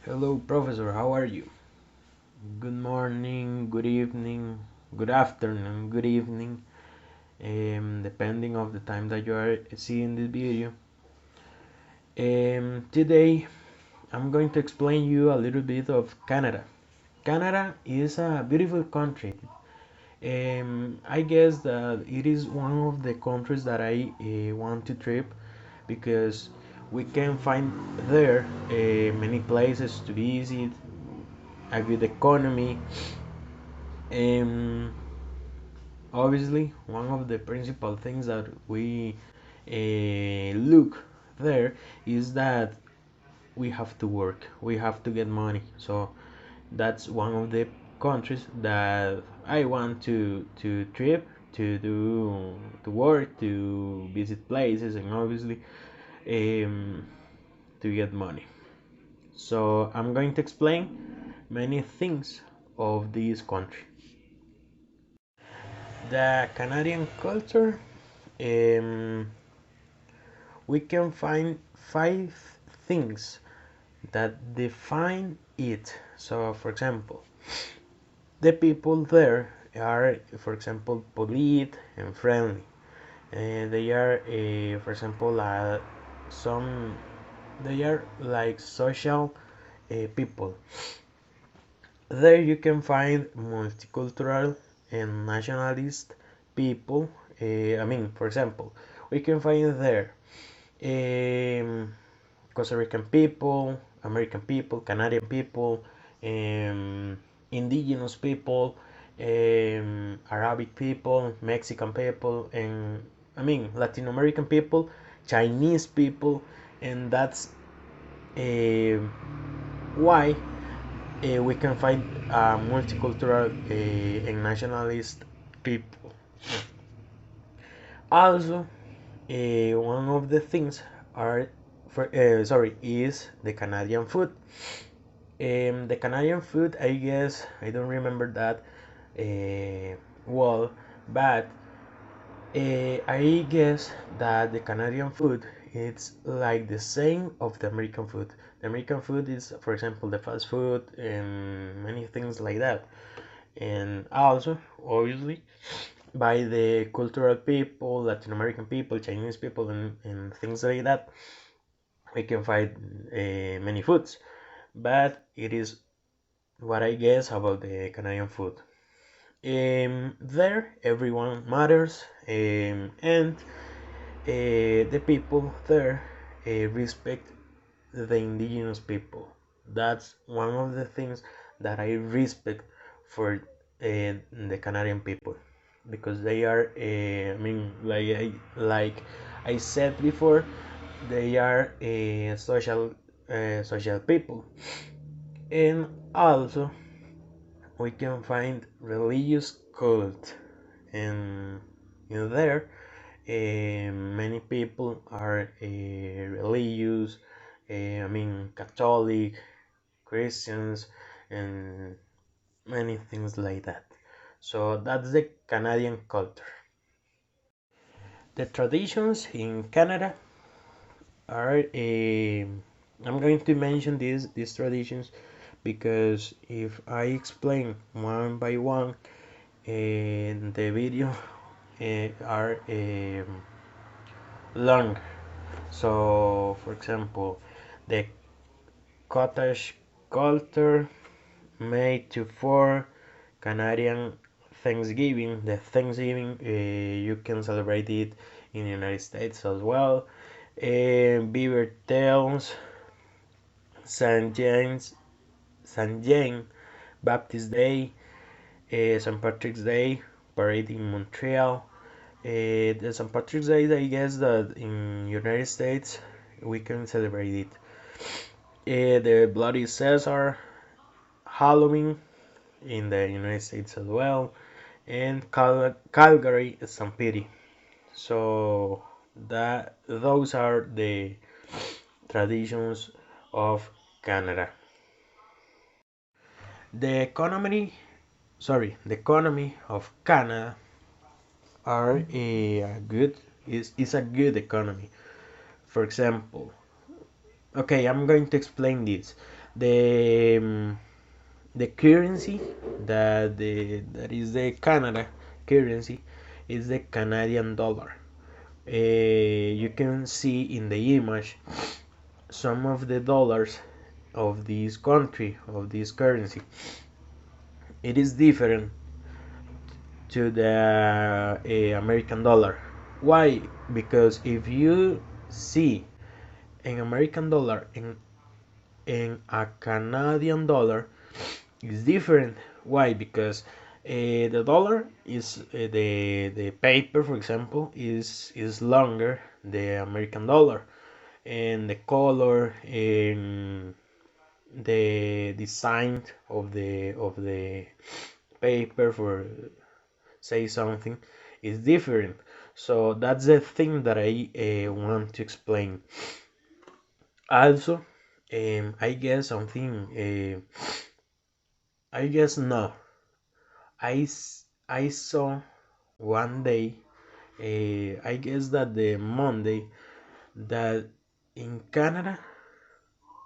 Hello, Professor. How are you? Good morning, good evening, good afternoon, good evening, depending of the time that you are seeing this video. Today, I'm going to explain you a little bit of Canada. Canada is a beautiful country. I guess that it is one of the countries that I want to trip because we can find there many places to visit, a good economy. Um, Obviously, one of the principal things that we look there is that we have to work, we have to get money. So that's one of the countries that I want to trip, to do, to work, to visit places, and obviously um, to get money. So I'm going to explain many things of this country. The Canadian culture, um, we can find five things that define it. So, for example, the people there are, for example, polite and friendly. They are, for example, some they are like social people. There you can find multicultural and nationalist people. For example, we can find there um, Costa Rican people, American people, Canadian people, um, indigenous people, Arabic people, Mexican people, and Latin American people, Chinese people, and that's uh, why we can find multicultural and nationalist people. Also, one of the things are is the Canadian food. The Canadian food, I guess I don't remember that well, but I guess that the Canadian food it's like the same of the American food. The American food is, for example, the fast food and many things like that. And also, obviously, by the cultural people, Latin American people, Chinese people, and things like that, we can find many foods. But it is what I guess about the Canadian food. There, everyone matters, and the people there respect the indigenous people. That's one of the things that I respect for the Canadian people because they are, like I said before, they are a social people, and also we can find religious cult, and in there many people are religious, Catholic, Christians, and many things like that. So that's the Canadian culture. The traditions in Canada are I'm going to mention these traditions because if I explain one by one the video are long. So, for example, the cottage culture made to for Canadian Thanksgiving. The Thanksgiving you can celebrate it in the United States as well. Beaver Tails, St. James, St. Jane Baptist Day, St. Patrick's Day parade in Montreal. The St. Patrick's Day, I guess that in United States we can celebrate it. The Bloody Caesar Halloween in the United States as well, and Calgary Stampede. So that those are the traditions of Canada. The economy of Canada are a good is a good economy. For example, okay, I'm going to explain this. The the currency that is the Canada currency is the Canadian dollar. You can see in the image some of the dollars of this country, of this currency. It is different to the American dollar. Why? Because if you see an American dollar and a Canadian dollar, is different. Why? Because the dollar is the paper, for example, is longer the American dollar, and the color and the design of the paper, for say something, is different. So that's the thing that I want to explain. Also, I guess something. I guess no. I saw one day. I guess that the Monday that in Canada,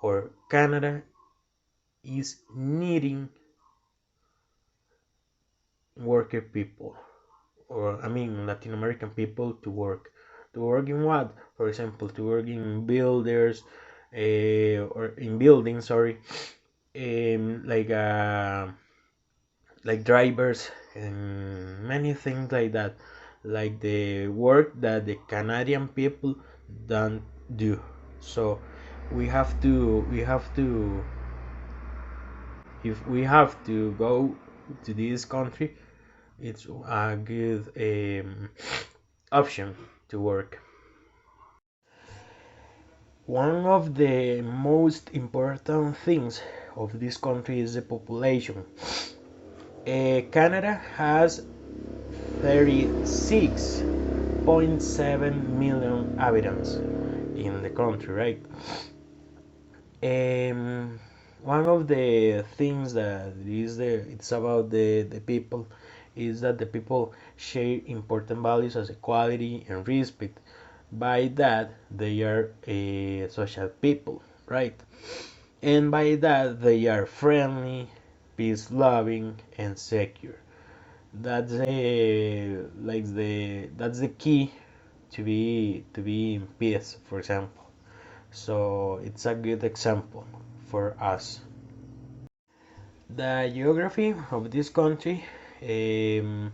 or Canada is needing worker people, or I mean Latin American people to work. To work in what? For example, to work in builders, or in buildings, sorry, like drivers and many things like that, like the work that the Canadian people don't do. So we have to if we have to go to this country, it's a good option to work. One of the most important things of this country is the population. Canada has 36.7 million inhabitants in the country, right? Um, One of the things that is there, it's about the people, is that the people share important values as equality and respect. By that, they are a social people, right? And by that, they are friendly, peace loving, and secure. That's the key to be in peace, for example. So it's a good example for us. The geography of this country, um,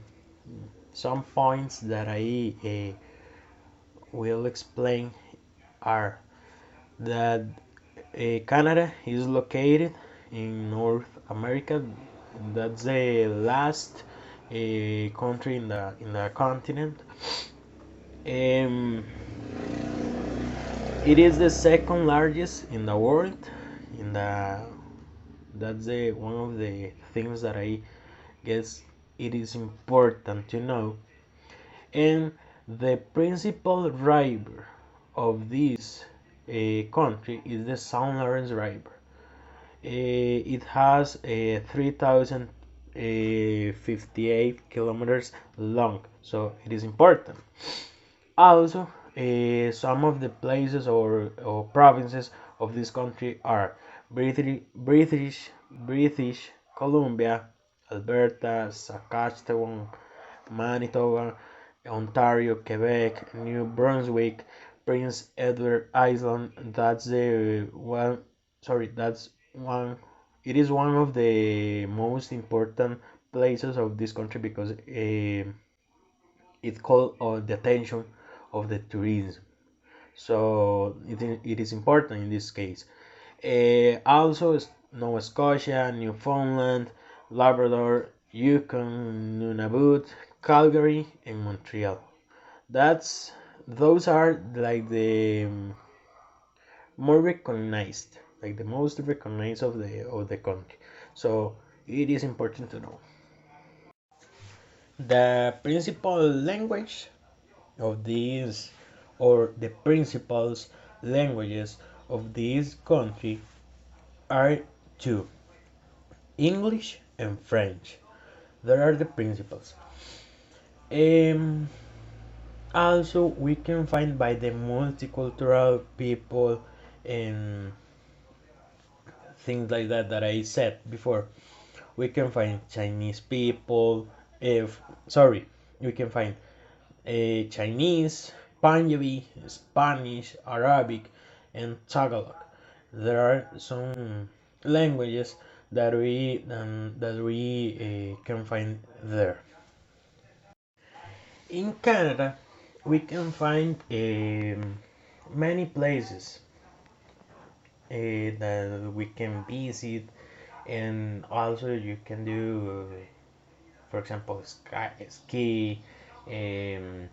some points that I will explain are that Canada is located in North America. That's the last country in the continent. Um, it is the second largest in the world. In the That's the one of the things that I guess it is important to know. And the principal river of this country is the St. Lawrence River. It has 3,058 kilometers long, so it is important. Also, some of the places or provinces of this country are British Columbia, Alberta, Saskatchewan, Manitoba, Ontario, Quebec, New Brunswick, Prince Edward Island. That's the one. Sorry, that's one. It is one of the most important places of this country because it called the attention of the tourism. So it is important in this case. Also, Nova Scotia, Newfoundland, Labrador, Yukon, Nunavut, Calgary, and Montreal. That's those are like the more recognized, like the most recognized of the country. So it is important to know. The principal language of these, or the principals languages of this country, are two: English and French. There are the principals. Um, Also, we can find by the multicultural people and things like that I said before. We can find Chinese people. If sorry, we can find Chinese, Punjabi, Spanish, Arabic, and Tagalog. There are some languages that we can find there. In Canada, we can find many places that we can visit, and also you can do, for example, ski, um,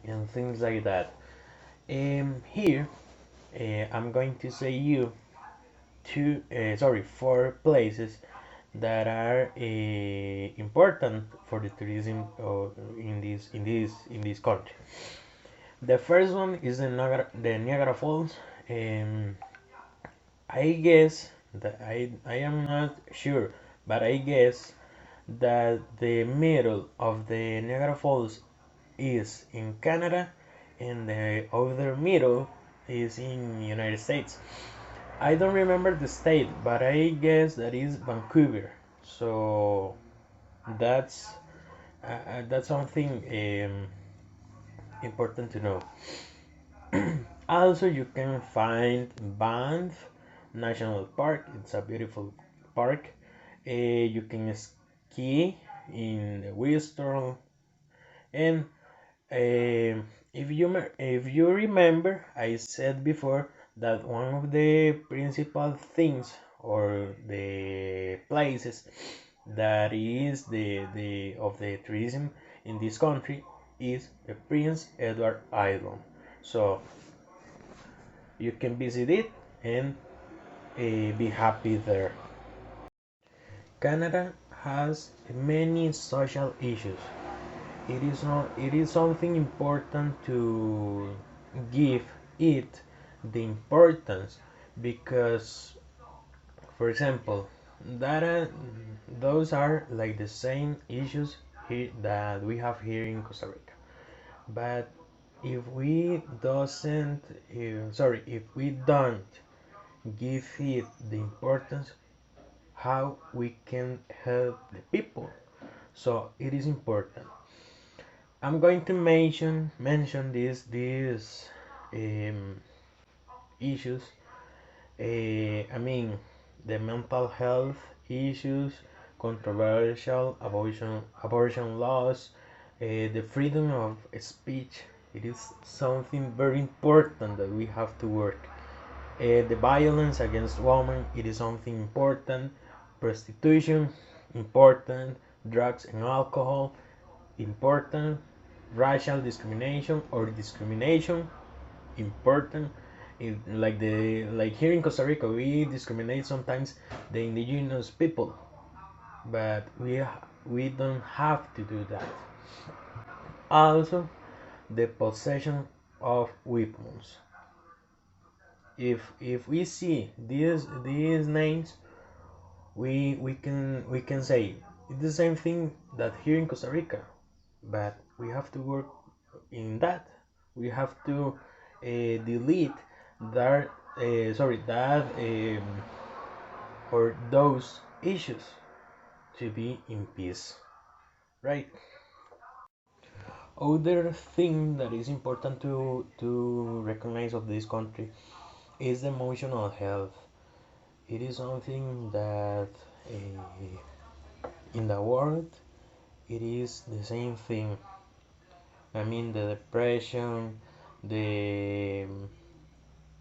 and things like that. Here, I'm going to say you four places that are important for the tourism in this country. The first one is the Niagara Falls. Um, I guess that I am not sure, but I guess that the middle of the Niagara Falls is in Canada and the other middle is in United States. I don't remember the state, but I guess that is Vancouver. So that's that's something important to know. Also, you can find Banff National Park. It's a beautiful park. You can ski in the Whistler, and if you remember, I said before that one of the principal things or the places that is the of the tourism in this country is the Prince Edward Island. So you can visit it and be happy there. Canada has many social issues. It is something important to give it the importance because, for example, that those are like the same issues here that we have here in Costa Rica. But if we don't give it the importance, how we can help the people. So it is important. I'm going to mention these um, issues. I mean, the mental health issues, controversial abortion laws, the freedom of speech. It is something very important that we have to work. The violence against women. It is something important. Prostitution, important. Drugs and alcohol, important. Racial discrimination or discrimination, important. Like here in Costa Rica, we discriminate sometimes the indigenous people, but we don't have to do that. Also, the possession of weapons. If we see these names, we can say it's the same thing that here in Costa Rica, but we have to work in that. We have to delete that or those issues to be in peace, right? Other thing that is important to recognize of this country is the emotional health. It is something that in the world it is the same thing. I mean, the depression, the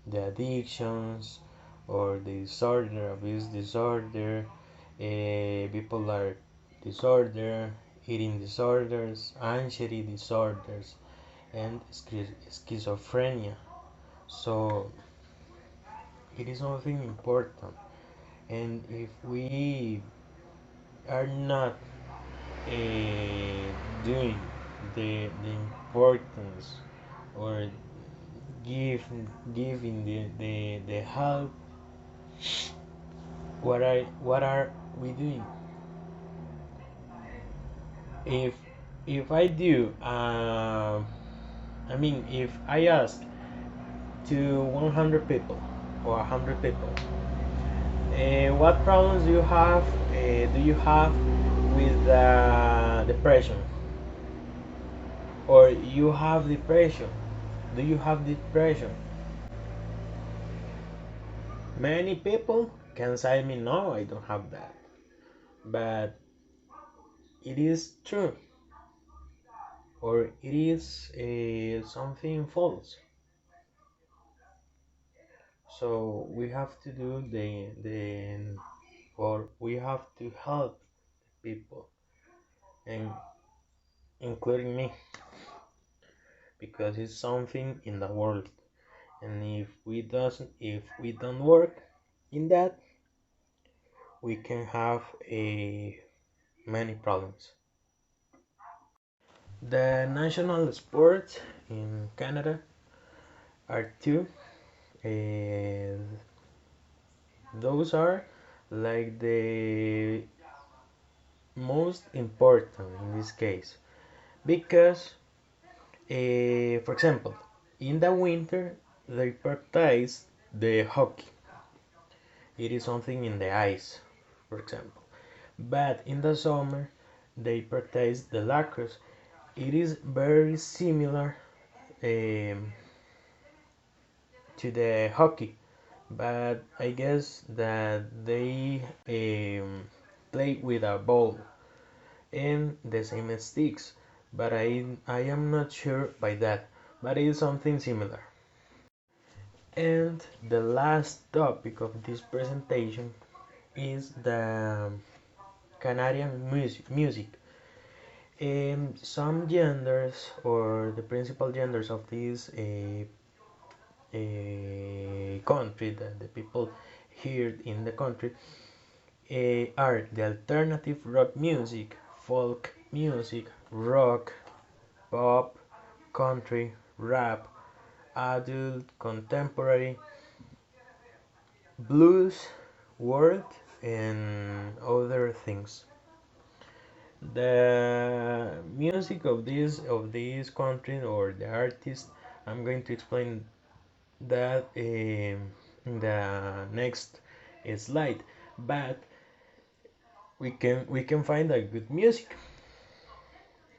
the addictions, or the disorder, abuse disorder, bipolar disorder, eating disorders, anxiety disorders, and schizophrenia. So it is something important, and if we are not doing the importance or give giving the help, what are we doing? If I do, I mean, if I ask to 100 people or 100 people, What problems do you have with depression? Or you have depression? Do you have depression? Many people can say me, no, I don't have that. But it is true, or it is something false. So we have to do or we have to help people, and including me, because it's something in the world. And if we don't work in that, we can have a many problems. The national sports in Canada are two. And those are like the most important in this case because, for example, in the winter they practice the hockey. It is something in the ice, for example. But in the summer they practice the lacrosse. It is very similar um, to the hockey, but I guess that they play with a ball and the same sticks. But I am not sure by that, but it is something similar. And the last topic of this presentation is the Canadian music. Some genders, or the principal genders of this country, that the people here in the country, are the alternative rock music, folk music, rock, pop, country, rap, adult, contemporary, blues, world, and other things. The music of this country, or the artist, I'm going to explain that in the next slide. But we can find a good music,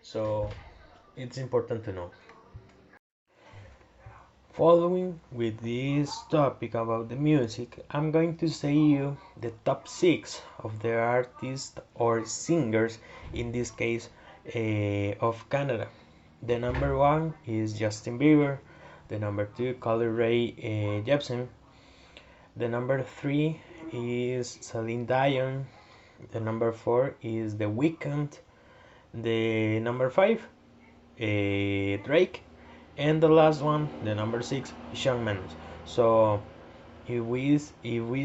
so it's important to know. Following with this topic about the music, I'm going to say you the top 6 of the artists or singers, in this case, of Canada. The number 1 is Justin Bieber, the number 2 Carly Rae Jepsen, the number 3 is Celine Dion, the number 4 is The Weeknd, the number 5 Drake, and the last one, the number 6, Shawn Mendes. So if we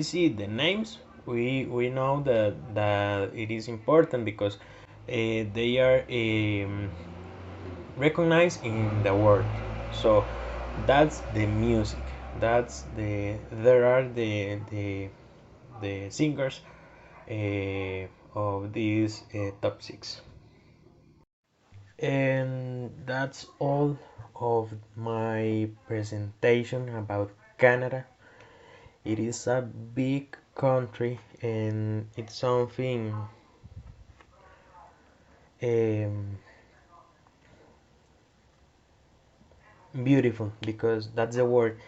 see the names, we know that it is important because they are recognized in the world. So that's the music. That's there are the singers of these top 6. And that's all of my presentation about Canada. It is a big country, and it's something um, beautiful, because that's the word.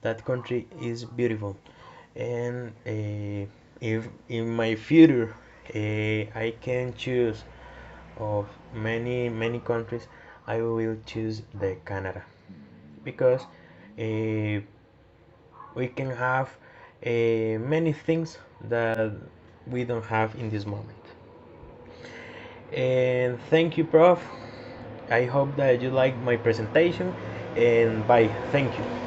That country is beautiful. And if in my future I can choose of many countries, I will choose the Canada, because uh, we can have many things that we don't have in this moment. And thank you, Prof. I hope that you like my presentation, and bye. Thank you.